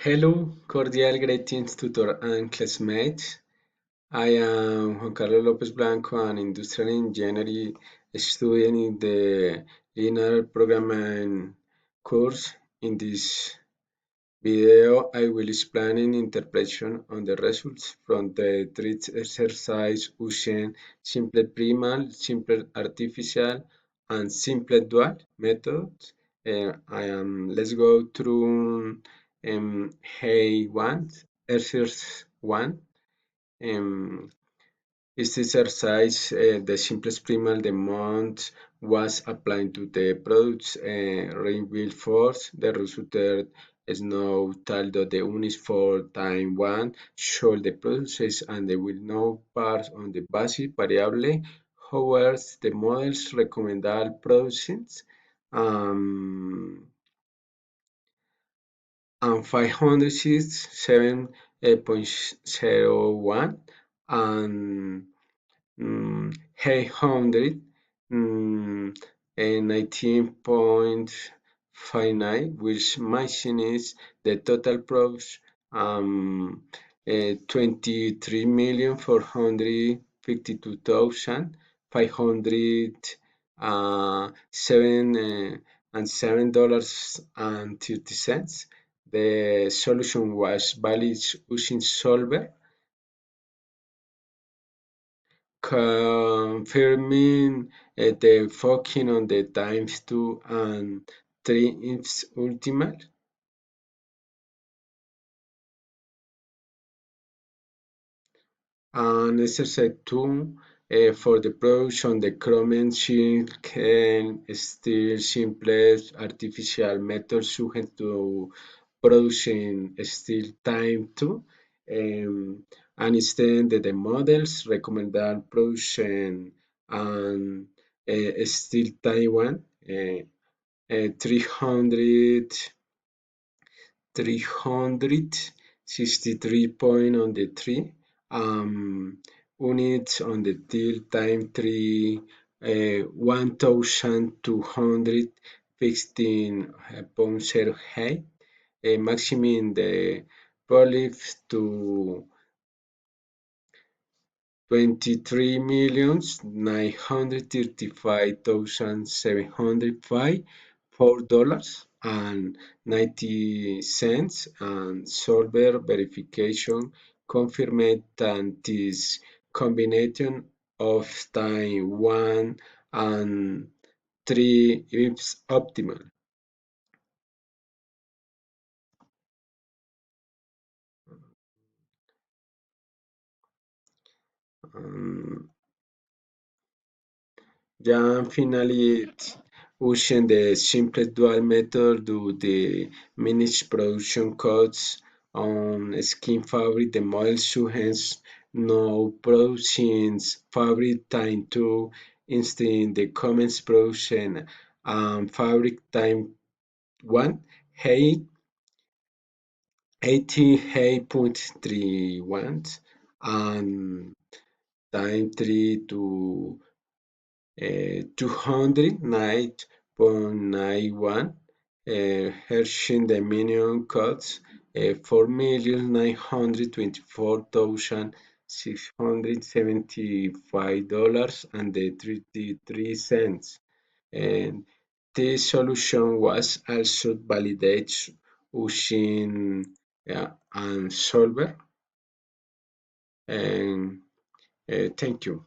Hello, cordial greetings, tutor and classmates. I am Juan Carlos Lopez Blanco, an industrial engineering student in the lineal programming course. In this video, I will explain an interpretation on the results from the three exercise using simple primal, simple artificial, and simple dual methods. Let's go through hey one, exercise one. Um, this exercise, the simplest primal demand was applied to the products rainfall force. The resulted snow taldo the units for time one show the process and they will know parts on the basic variable. However, the models recommended productions um, and 567.01 and 800 and 19.59, which machines the total price 23,452,500 $7.30. The solution was valid using solver confirming the focusing on the times 2 and 3 is ultimate. And exercise 2 for the production, the Chromium can still simplest artificial method suggest to producing still time 2. And instead the models recommend that production and still time 1 300 363 point on the 3 units on the till time 3 1215.08 maximum the polyf to 23,935,705 $4 and 90 cents and solver verification confirmed that this combination of time 1 and 3 is optimal. Um, Yeah, finally, using the simplest dual method to the manage production costs on skin fabric, the model suggests no producing fabric time two instead the comments production fabric time one, hey, 88.31 and time three to 209.91 Hershey Dominion costs 4,924,675 and 33 cents. And this solution was also validated using and solver. And thank you.